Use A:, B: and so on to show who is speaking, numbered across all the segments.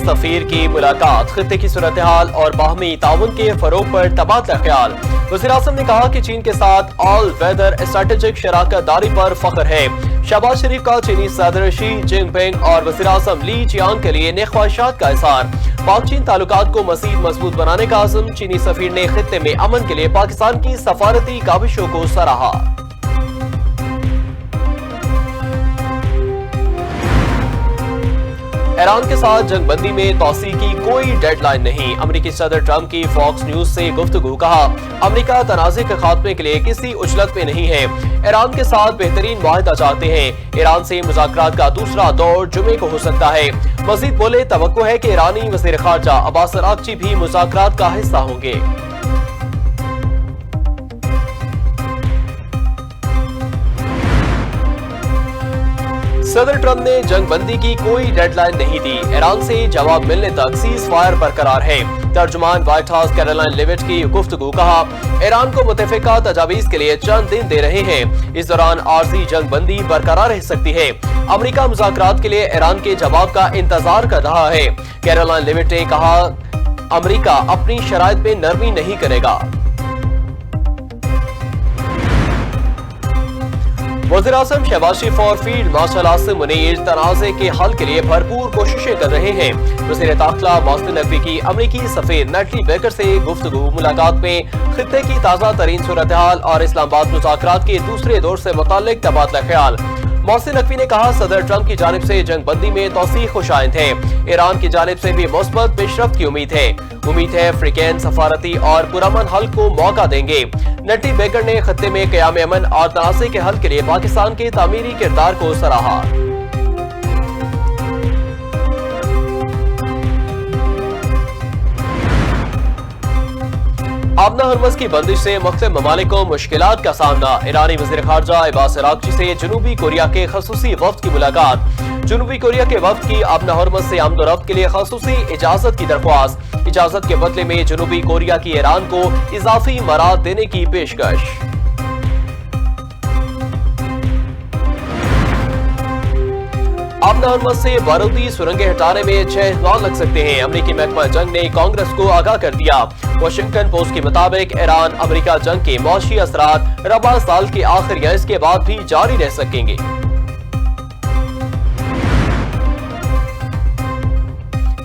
A: सफीर की मुलाकात, खित्ते की सूरत-ए-हाल और बाहमी ताउन के फरोग पर तबादला ख्याल। वज़ीर-ए-आज़म ने कहा कि चीन के साथ ऑल वेदर स्ट्रेटेजिक शराकत दारी पर फख्र है। शहबाज शरीफ का चीनी सदर शी जिनपिंग और वज़ीर-ए-आज़म ली चियांग के लिए नेक ख्वाहिशात का इज़हार। पाक चीन ताल्लुकात को मज़ीद मजबूत बनाने का अज़्म। चीनी सफीर ने खित्ते में अमन के लिए पाकिस्तान की सफारती काविशों को सराहा। ईरान के साथ जंगबंदी में तौसी की कोई डेडलाइन नहीं। अमेरिकी सदर ट्रंप की फॉक्स न्यूज से गुफ्तगू। कहा, अमेरिका तनाज़े के खात्मे के लिए किसी उजलत में नहीं है। ईरान के साथ बेहतरीन मुआहदा चाहते हैं। ईरान से मुज़ाकरात का दूसरा दौर जुमे को हो सकता है। मज़ीद बोले, तवक्को है कि ईरानी वज़ीर ख़ारजा अब्बास अराग़ची भी मुज़ाकरात का हिस्सा होंगे। सदर ट्रंप ने जंगबंदी की कोई डेडलाइन नहीं दी। ईरान से जवाब मिलने तक सीज फायर बरकरार है। तर्जुमान व्हाइट हाउस कैरोलाइन लेविट की गुफ्तगू। कहा, ईरान को मुतफ़िका तजावीज़ के लिए चंद दिन दे रहे हैं। इस दौरान आर्जी जंगबंदी बरकरार रह सकती है। अमेरिका मुज़ाकरात के लिए ईरान के जवाब का इंतजार कर रहा है। कैरोलाइन लेविट ने कहा, अमेरिका अपनी शराइत में नरमी नहीं करेगा। वज़ीर-ए-आज़म शहबाज शरीफ और फील्ड मार्शल आसिम मुनीर तनाज़े के हल के लिए भरपूर कोशिशें कर रहे हैं। वज़ीर दाखिला मोहसिन नकवी की अमेरिकी सफीर नेटली बेकर से गुफ्तगू। मुलाकात में खित्ते की ताज़ा तरीन सूरत-ए-हाल और इस्लामाबाद मुज़ाकरात के दूसरे दौर से मुताल्लिक तबादला ख्याल। मोहसिन नकवी ने कहा, सदर ट्रंप की जानिब से जंगबंदी में तौसीह खुशाइंद है। ईरान की जानिब से भी मुस्बत पेशरफ्त की उम्मीद है। अफ्रीकन सफारती और पुरअमन हल को मौका देंगे। नेटली बेकर ने खत्ते में क़याम अमन और तनाज़े के हल के लिए पाकिस्तान के तामीरी किरदार को सराहा। आबना हरमज़ की बंदिश से मुख्तलिफ ममालिक को मुश्किलात का सामना। ईरानी वज़ीर ख़ारजा अब्बास अराग़ची से जनूबी कोरिया के ख़ुसूसी वफ़द की मुलाकात। जनूबी कोरिया के वफ़द की आबना हरमज़ से आमद-ओ-रफ्त के लिए ख़ुसूसी इजाज़त की दरख्वास्त। इजाज़त के बदले में जनूबी कोरिया की ईरान को इजाफी मराद देने की पेशकश। आबना हरमज़ से बारूदी सुरंगें हटाने में 6 माह लग सकते हैं। अमेरिकी महकमा जंग ने कांग्रेस को आगाह कर दिया। वाशिंगटन पोस्ट के मुताबिक ईरान अमेरिका जंग के मौशी असरात रबा साल के आखिर या इसके बाद भी जारी रह सकेंगे।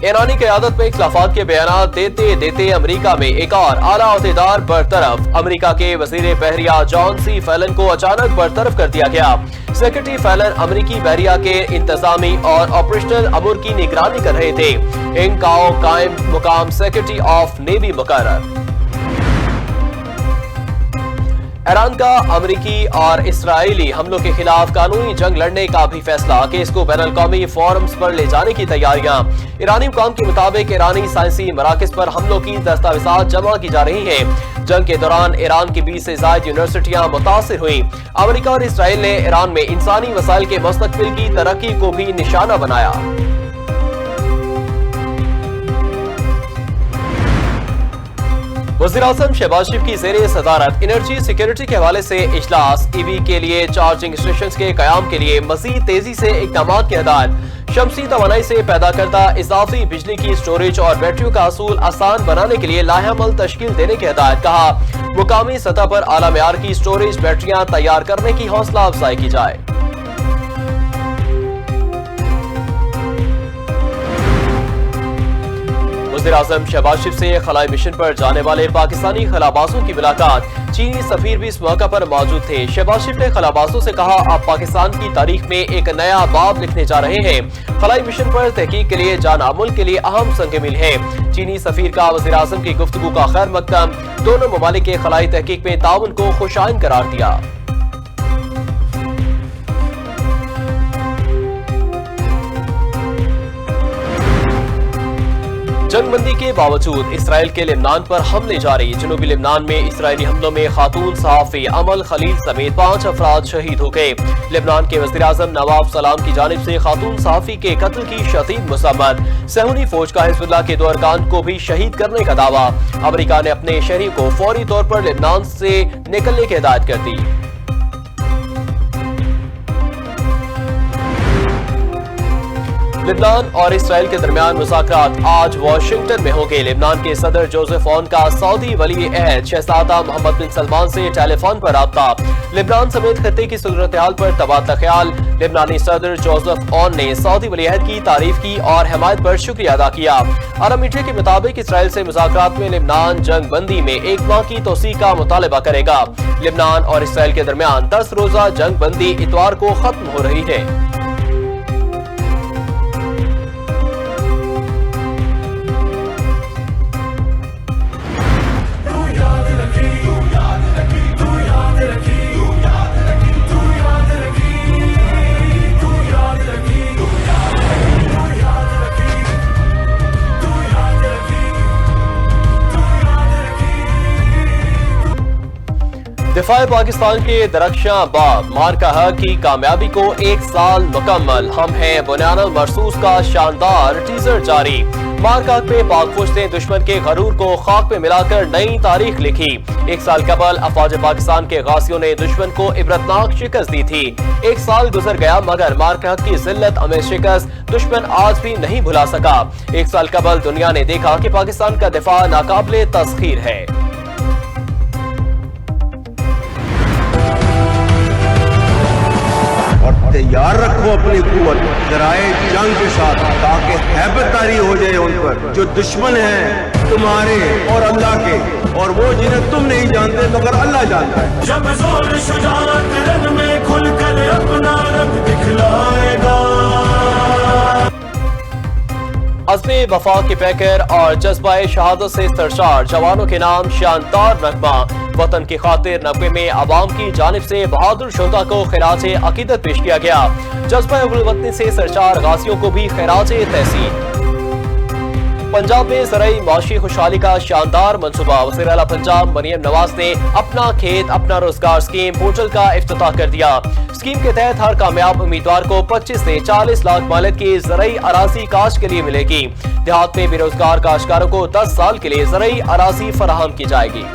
A: ईरानी क़यादत में इख्तिलाफात के बयान देते देते अमेरिका में एक और आला अहदेदार बरतरफ। अमेरिका के वज़ीर बहरिया जॉन सी फैलन को अचानक बरतरफ कर दिया गया। सेक्रेटरी फैलन अमेरिकी बहरिया के इंतजामी और ऑपरेशनल अमूर की निगरानी कर रहे थे। इंकाओ कायम मुकाम सेक्रेटरी ऑफ नेवी मुकर्रर। ईरान का अमेरिकी और इसराइली हमलों के खिलाफ कानूनी जंग लड़ने का भी फैसला। केस को बैनुल-अक़वामी फोरम्स पर ले जाने की तैयारियां। ईरानी हुकाम के मुताबिक ईरानी साइंसी मराकज़ पर हमलों की दस्तावेज़ात जमा की जा रही हैं। जंग के दौरान ईरान की 20 से ज़ायद यूनिवर्सिटियां मुतासिर हुई। अमेरिका और इसराइल ने ईरान में इंसानी वसाइल के मुस्तक़बिल की तरक्की को भी निशाना बनाया। वज़ीर-ए-आज़म शहबाज शरीफ की ज़ेरे सदारत एनर्जी सिक्योरिटी के हवाले से इजलास। ईवी के लिए चार्जिंग स्टेशन के क़याम के लिए मज़ीद तेजी से इक़दामात की हिदायत। शमसी तवानाई से पैदा करदा इजाफी बिजली की स्टोरेज और बैटरियों का असूल आसान बनाने के लिए लाहेअमल तश्कील देने की हिदायत। कहा, मुकामी सतह पर आला मेयार की स्टोरेज बैटरियां तैयार करने की हौसला अफजाई की जाए। वज़ीर-ए-आज़म शहबाज शरीफ से खलाई मिशन पर जाने वाले पाकिस्तानी खलाबाजों की मुलाकात। चीनी सफीर भी इस मौका पर मौजूद थे। शहबाज शरीफ ने खलाबाजों से कहा, आप पाकिस्तान की तारीख में एक नया बाब लिखने जा रहे हैं। खलाई मिशन पर तहकीक के लिए जाना मुल्क के लिए अहम संग-ए-मील है। चीनी सफीर का वज़ीर-ए-आज़म की गुफ्तगू का खैर मकदम। दोनों ममालिक के खलाई तहकीक में ताउन को खुशाइन करार दिया। जंगबंदी के बावजूद इसराइल के लेबनान पर हमले जारी। जनूबी लेबनान में इसराइली हमलों में खातून सहाफ़ी अमल खलील समेत 5 अफराद शहीद हो गए। लेबनान के वज़ीर-ए-आज़म नवाब सलाम की जानिब से खातून सहाफ़ी के कत्ल की शदीद मज़म्मत। सहूनी फौज का हिज़्बुल्लाह के 2 अरकान को भी शहीद करने का दावा। अमेरिका ने अपने शहरी को फौरी तौर पर लेबनान से निकलने की हिदायत कर दी। लेबनान और इसराइल के दरमियान मुज़ाकरात आज वाशिंगटन में होंगे। लेबनान के सदर जोसेफ ऑन का सऊदी वली अहद शहजादा मोहम्मद बिन सलमान से टेलीफोन पर राब्ता। लेबनान समेत खत्ते की सूरत हाल पर तबादला ख्याल। लेबनानी सदर जोसेफ ऑन ने सऊदी वली अहद की तारीफ की और हिमायत पर शुक्रिया अदा किया। अरब मीडिया के मुताबिक इसराइल से मुज़ाकरात में लेबनान जंग बंदी में 1 माह की तोसी का मुतालबा करेगा। लेबनान और इसराइल के दरमियान 10 रोजा जंग बंदी इतवार को खत्म हो रही है। दिफाए पाकिस्तान के दरख्शां बाग मारकाहा की कामयाबी को 1 साल मुकम्मल। हम हैं बुनियानुल मरसूस का शानदार टीजर जारी। मारकाह पे पाकफौज ने दुश्मन के गरूर को खाक में मिलाकर नई तारीख लिखी। 1 साल कबल अफवाज पाकिस्तान के गाजियों ने दुश्मन को इबरतनाक शिकस्त दी थी। 1 साल गुजर गया मगर मारकाह की जिल्लत अमेज शिकस्त दुश्मन आज भी नहीं भुला सका। 1 साल कबल दुनिया ने देखा कि पाकिस्तान का दिफा नाकाबिले तस्खीर है।
B: तैयार रखो अपनी कुव्वत जराए जंग के साथ, ताकि हैबत तारी हो जाए उन पर जो दुश्मन हैं तुम्हारे और अल्लाह के, और वो जिन्हें तुम नहीं जानते मगर अल्लाह जानता है।
C: जब जोर शुजाअत रंग में खुलकर अपना रंग दिखलाएगा।
A: अज़्मे वफा के पैकर और जज्बाए शहादत से सरशार जवानों के नाम शानदार नगमा। वतन की खातिर नब्बे में आवाम की जानिब से बहादुर शोहदा को खिराज अकीदत पेश किया गया। जज्बाए गुलवतनी से सरशार गाजियों को भी खिराज तहसीन। पंजाब में ज़राई माशी खुशहाली का शानदार मंसूबा। वज़ीर आला पंजाब मरियम नवाज ने अपना खेत अपना रोजगार स्कीम पोर्टल का इफ्तिताह कर दिया। स्कीम के तहत हर कामयाब उम्मीदवार को 25 से 40 लाख मालियत की ज़राई अराजी काश्त के लिए मिलेगी। देहात में बेरोजगार काश्तकारों को 10 साल के लिए ज़राई अराजी फराहम की जाएगी।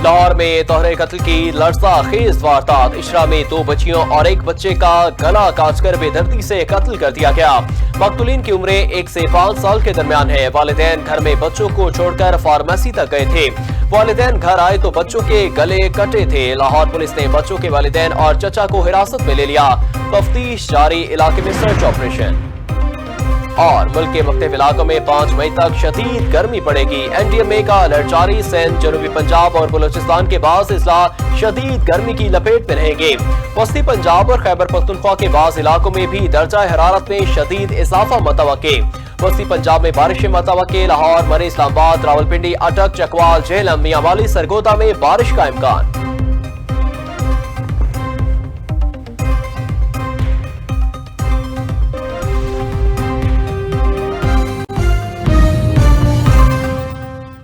A: लाहौर में तोहरे कत्ल की लड़ज़ाखेज वारदात। इशरा में 2 बच्चियों और 1 बच्चे का गला काटकर बेदर्दी से कत्ल कर दिया गया। मकतूलीन की उम्रें 1 से 5 साल के दरमियान है। वालिदैन घर में बच्चों को छोड़कर फार्मेसी तक गए थे। वालिदैन घर आए तो बच्चों के गले कटे थे। लाहौर पुलिस ने बच्चों के वालिदैन और चचा को हिरासत में ले लिया। तफ्तीश जारी, इलाके में सर्च ऑपरेशन। और मुल्क के मुख्तलिफ इलाकों में 5 मई तक शदीद गर्मी पड़ेगी। NDMA का अलर्ट जारी। सिंध, जनूबी पंजाब और बलोचिस्तान के बाज़ इजला शदीद गर्मी की लपेट में रहेंगे। वस्ती पंजाब और खैबर पख्तूनख्वा के बाज़ इलाकों में भी दर्जा हरारत में शदीद इजाफा मतवक्के। वस्ती पंजाब में बारिशें मतवक्के। लाहौर, मरी, इस्लामाबाद, रावलपिंडी, अटक, चकवाल, झेलम, मियांवाली, सरगोदा में बारिश का इम्कान।